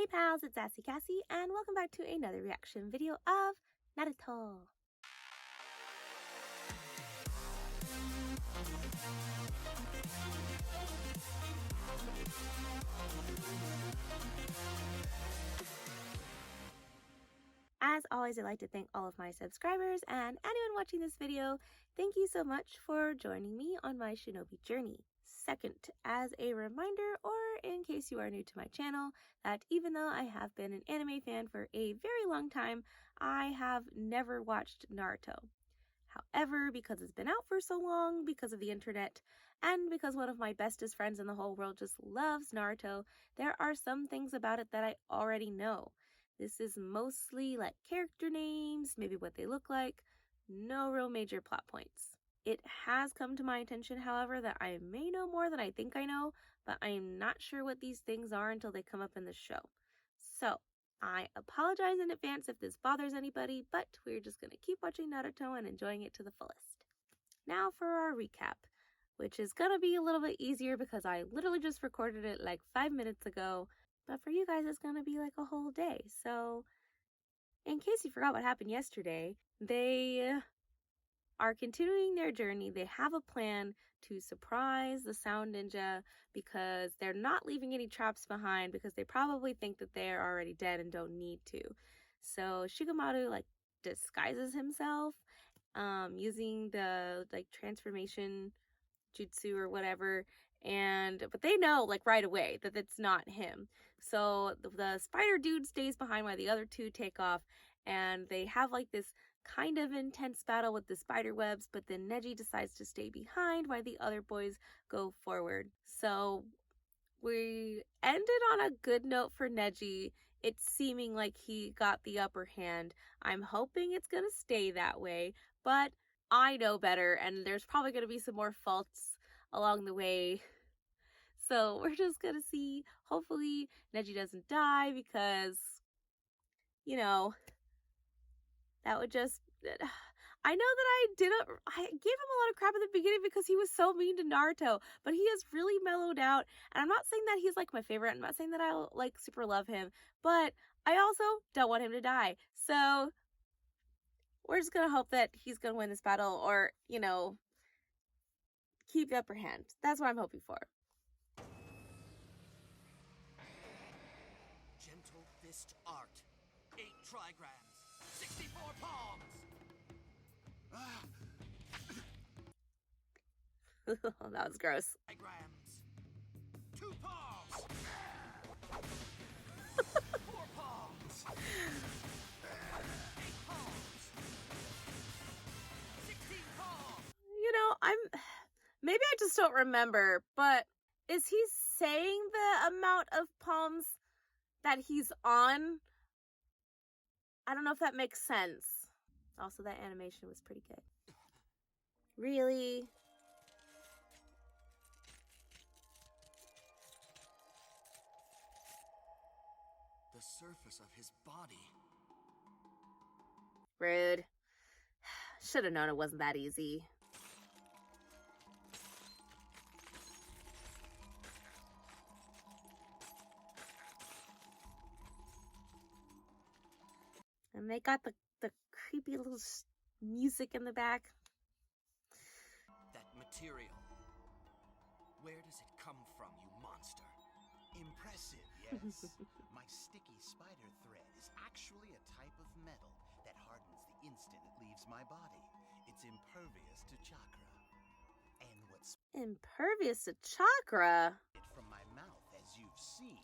Hey pals, it's Kassie, and welcome back to another reaction video of Naruto. As always, I'd like to thank all of my subscribers and anyone watching this video. Thank you so much for joining me on my shinobi journey. Second, as a reminder, or in case you are new to my channel, that even though I have been an anime fan for a very long time, I have never watched Naruto. However, because it's been out for so long, because of the internet, and because one of my bestest friends in the whole world just loves Naruto, there are some things about it that I already know. This is mostly like character names, maybe what they look like, no real major plot points. It has come to my attention, however, that I may know more than I think I know, but I am not sure what these things are until they come up in the show. So, I apologize in advance if this bothers anybody, but we're just going to keep watching Naruto and enjoying it to the fullest. Now for our recap, which is going to be a little bit easier because I literally just recorded it like 5 minutes ago. But for you guys, it's going to be like a whole day. So, in case you forgot what happened yesterday, they are continuing their journey. They have a plan to surprise the Sound Ninja because they're not leaving any traps behind because they probably think that they're already dead and don't need to. So, Shikamaru like disguises himself using the like transformation jutsu or whatever, but they know like right away that it's not him. So the spider dude stays behind while the other two take off, and they have like this kind of intense battle with the spider webs, but then Neji decides to stay behind while the other boys go forward. So we ended on a good note for Neji. It's seeming like he got the upper hand. I'm hoping it's gonna stay that way, but I know better, and there's probably gonna be some more faults along the way. So we're just gonna see. Hopefully Neji doesn't die because, you know, that would just... I know that I gave him a lot of crap at the beginning because he was so mean to Naruto, but he has really mellowed out. And I'm not saying that he's like my favorite. I'm not saying that I like super love him, but I also don't want him to die. So we're just gonna hope that he's gonna win this battle, or, you know, keep the upper hand. That's what I'm hoping for. Gentle fist art. 8 trigrams. 64 palms. That was gross. Trigrams. 2 palms. 4 palms. 8 palms. 16 palms. You know, maybe I just don't remember, but is he saying the amount of palms that he's on? I don't know if that makes sense. Also, that animation was pretty good. Really? The surface of his body. Rude. Should have known it wasn't that easy. And they got the creepy little music in the back. That material. Where does it come from, you monster? Impressive, yes. My sticky spider thread is actually a type of metal that hardens the instant it leaves my body. It's impervious to chakra. And what's Impervious to chakra? it from my mouth, as you've seen,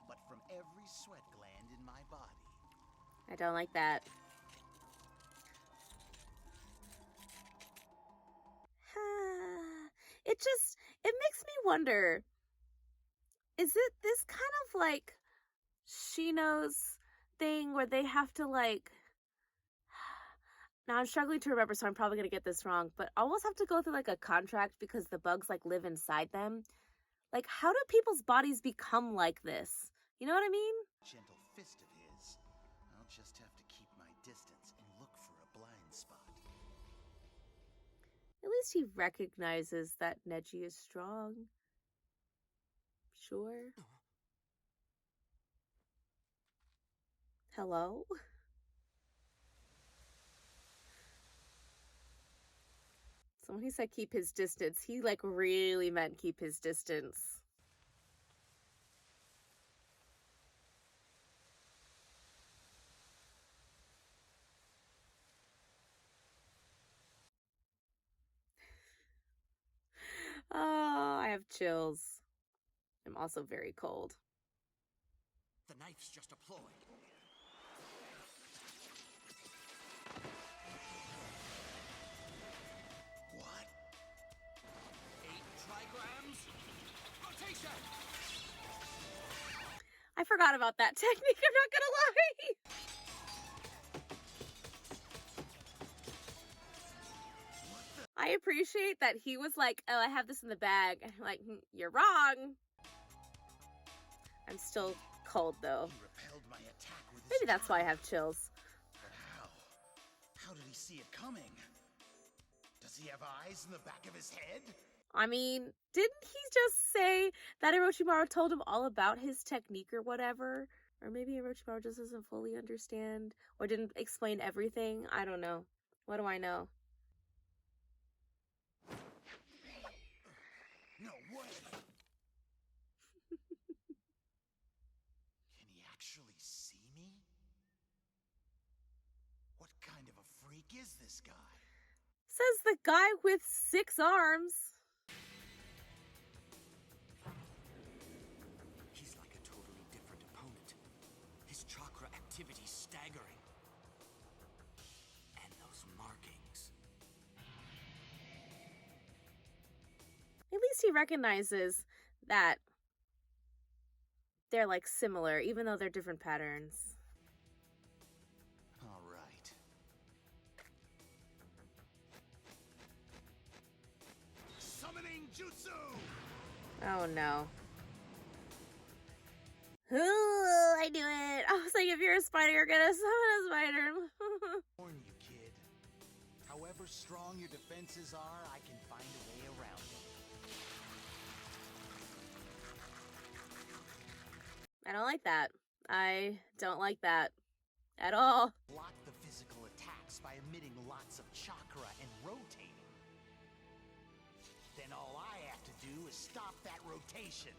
but from every sweat gland in my body. I don't like that. It makes me wonder, is it this kind of like Shino's thing where they have to like... Now I'm struggling to remember, so I'm probably going to get this wrong, but almost have to go through like a contract because the bugs like live inside them. Like, how do people's bodies become like this? You know what I mean? Gentle fist of his. I'll just have to keep my distance and look for a blind spot. At least he recognizes that Neji is strong. Sure. Hello? So when he said keep his distance, he like really meant keep his distance. Oh, I have chills. I'm also very cold. The knife's just a ploy. What? 8 trigrams. Rotation! I forgot about that technique, I'm not gonna lie. I appreciate that he was like, oh, I have this in the bag. And I'm like, you're wrong. I'm still cold though. He repelled my attack with his Maybe that's why I tongue. have chills. But how? How did he see it coming? Does he have eyes in the back of his head? I mean, didn't he just say that Orochimaru told him all about his technique or whatever? Or maybe Orochimaru just doesn't fully understand or didn't explain everything. I don't know. What do I know? No way! Can he actually see me? What kind of a freak is this guy? Says the guy with 6 arms. He's like a totally different opponent. His chakra activity's staggering. And those markings. At least he recognizes that they're like similar, even though they're different patterns. All right. Summoning jutsu! Oh no. Ooh, I knew it. I was like, if you're a spider, you're gonna summon a spider. Warn you, kid. However strong your defenses are, I can find a way around them. I don't like that. I don't like that at all. Block the physical attacks by emitting lots of chakra and rotating. Then all I have to do is stop that rotation.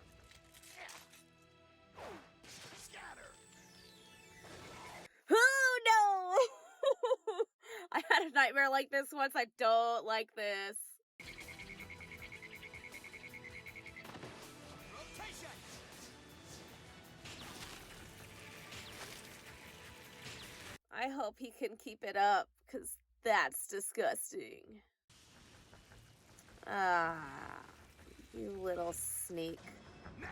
Scatter! Oh no! I had a nightmare like this once. I don't like this. Rotation! I hope he can keep it up, because that's disgusting. Ah, you little sneak. Now!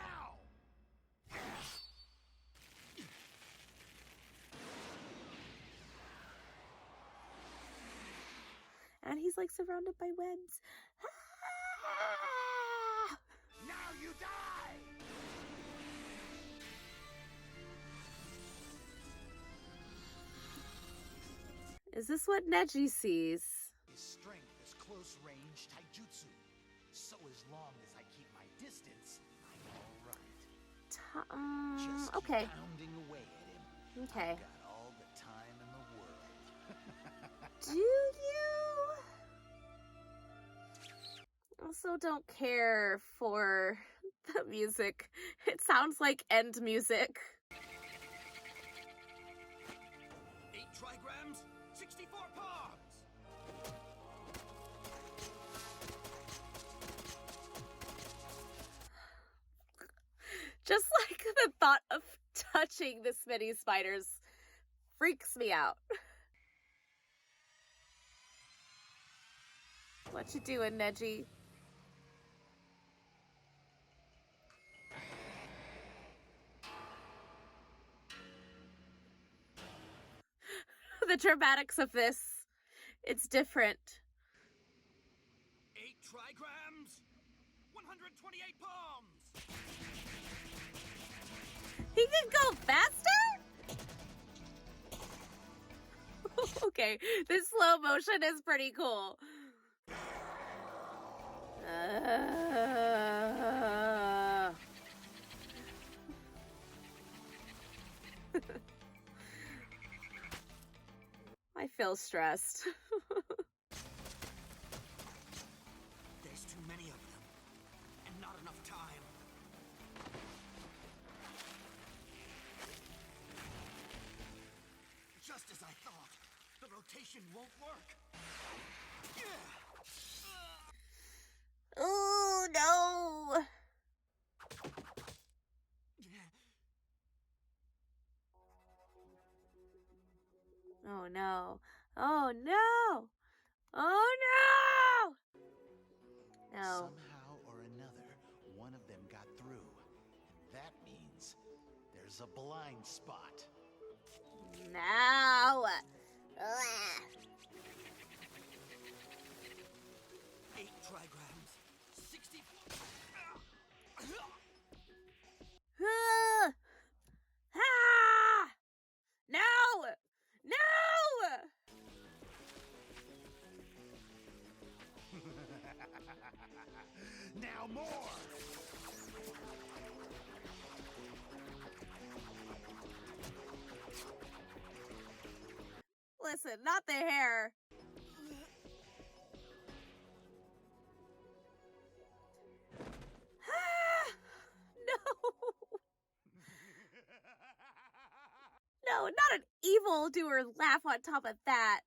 And he's like surrounded by webs. Ah! Now you die! Is this what Neji sees? His strength is close-range taijutsu. So as long as I keep my distance, I'm all right. Just keep Okay. pounding away at him. Okay. I've got all the time in the world. Do you? Also don't care for the music. It sounds like end music. 8 trigrams, 64 palms! Just like the thought of touching this many spiders freaks me out. What you doing, Neji? The dramatics of this. It's different. 8 trigrams, 128 palms! He can go faster? Okay, this slow motion is pretty cool. I feel stressed. There's too many of them, and not enough time. Just as I thought, the rotation won't work. Oh no! Oh no! Oh no! Oh no! No. Somehow or another, one of them got through. And that means there's a blind spot. No! 8 trigrams, 60. Ah! No! No! Now more! Listen, not the hair. No! No, not an evildoer laugh on top of that.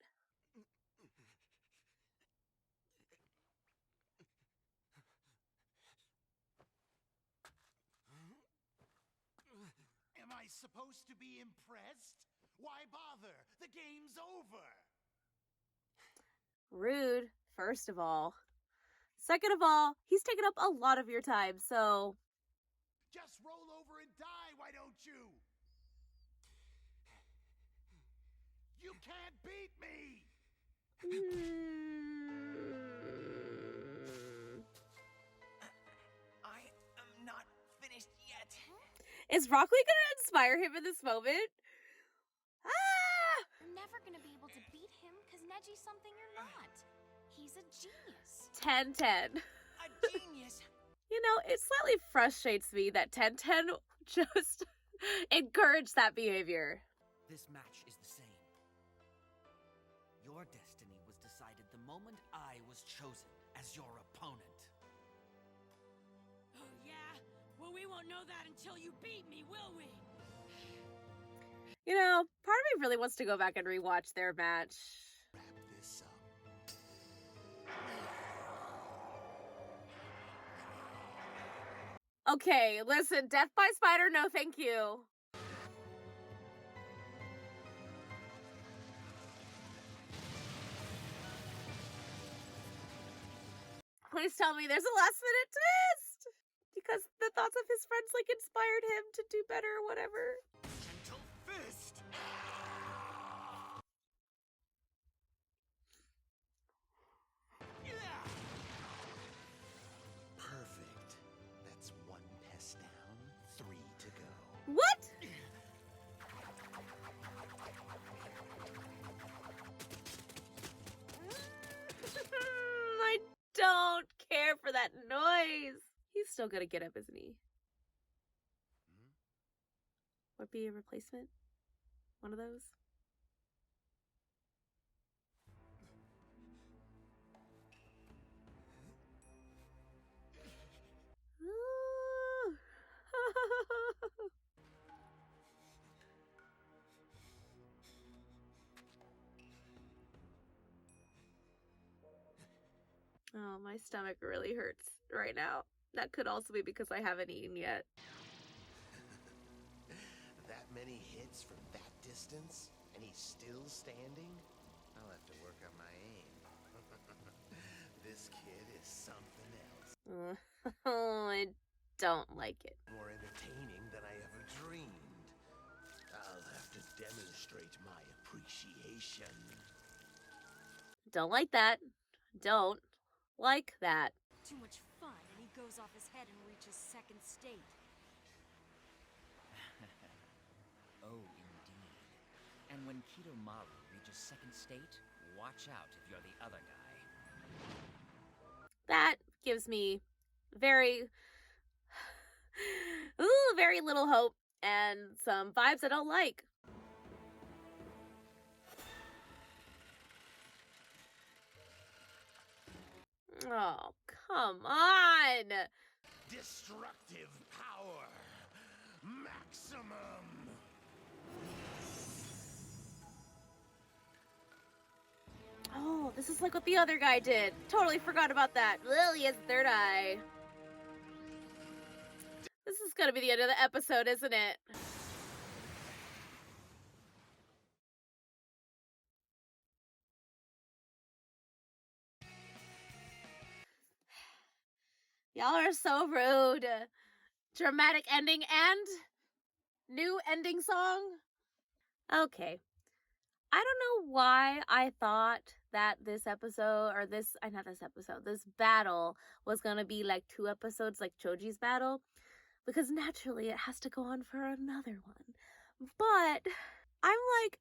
Am I supposed to be impressed? Why bother? The game's over! Rude, first of all. Second of all, he's taken up a lot of your time, so... Just roll over and die, why don't you? You can't beat me! I am not finished yet. Is Rockley gonna inspire him in this moment? Ah! You're never gonna be able to beat him because Neji's something you're not. He's a genius. 10-10. A genius. You know, it slightly frustrates me that 10-10 just encouraged that behavior. This match is the same. Your destiny was decided the moment I was chosen as your opponent. Oh, yeah? Well, we won't know that until you beat me, will we? You know, part of me really wants to go back and rewatch their match. Wrap this up. Okay, listen, Death by Spider, no thank you. Please tell me there's a last minute twist! Because the thoughts of his friends, like, inspired him to do better or whatever. Gentle fist. Perfect. That's 1 pest down, 3 to go. What? I don't care for that noise. He's still gonna get up, isn't he? Would be a replacement? One of those? Oh, my stomach really hurts right now. That could also be because I haven't eaten yet. That many hits from that distance, and he's still standing? I'll have to work on my aim. This kid is something else. Oh, I don't like it. More entertaining than I ever dreamed. I'll have to demonstrate my appreciation. Don't like that. Don't like that. Too much fun, and he goes off his head and reaches second state. Oh, indeed. And when Kidomaru reaches second state, watch out if you're the other guy. That gives me very little hope and some vibes I don't like. Oh, come on! Destructive power. Maximum. Oh, this is like what the other guy did. Totally forgot about that. Well, he has third eye. This is gonna be the end of the episode, isn't it? Y'all are so rude. Dramatic ending and new ending song. Okay. I don't know why I thought that this battle was gonna be like 2 episodes like Choji's battle, because naturally it has to go on for another one. But I'm like,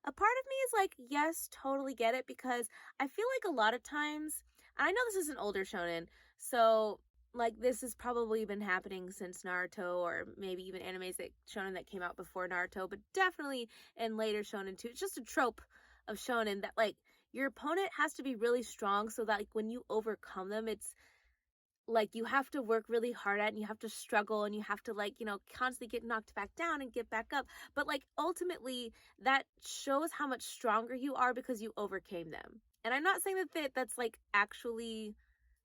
a part of me is like, yes, totally get it, because I feel like a lot of times, and I know this is an older shonen, so like this has probably been happening since Naruto, or maybe even animes that shonen that came out before Naruto, but definitely in later shonen too. It's just a trope of shonen that like your opponent has to be really strong so that like when you overcome them, it's like you have to work really hard at, and you have to struggle, and you have to like, you know, constantly get knocked back down and get back up. But like ultimately that shows how much stronger you are because you overcame them. And I'm not saying that that's like actually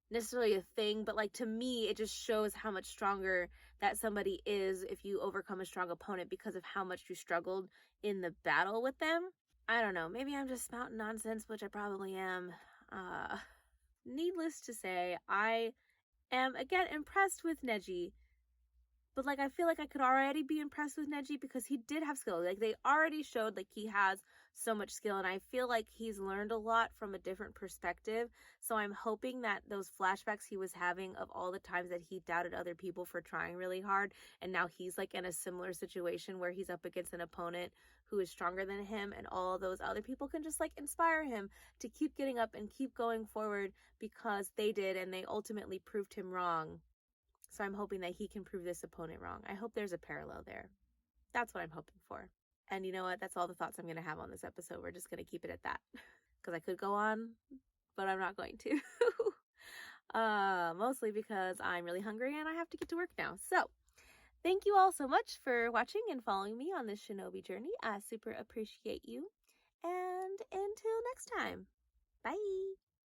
necessarily a thing, but like to me it just shows how much stronger that somebody is if you overcome a strong opponent because of how much you struggled in the battle with them. I don't know, maybe I'm just spouting nonsense, which I probably am. Needless to say, I am again impressed with Neji, but like I feel like I could already be impressed with Neji because he did have skill. Like they already showed like he has so much skill, and I feel like he's learned a lot from a different perspective. So I'm hoping that those flashbacks he was having of all the times that he doubted other people for trying really hard, and now he's like in a similar situation where he's up against an opponent who is stronger than him, and all those other people can just like inspire him to keep getting up and keep going forward because they did, and they ultimately proved him wrong. So I'm hoping that he can prove this opponent wrong. I hope there's a parallel there. That's what I'm hoping for. And you know what? That's all the thoughts I'm going to have on this episode. We're just going to keep it at that. Because I could go on, but I'm not going to. Mostly because I'm really hungry and I have to get to work now. So, thank you all so much for watching and following me on this shinobi journey. I super appreciate you. And until next time, bye!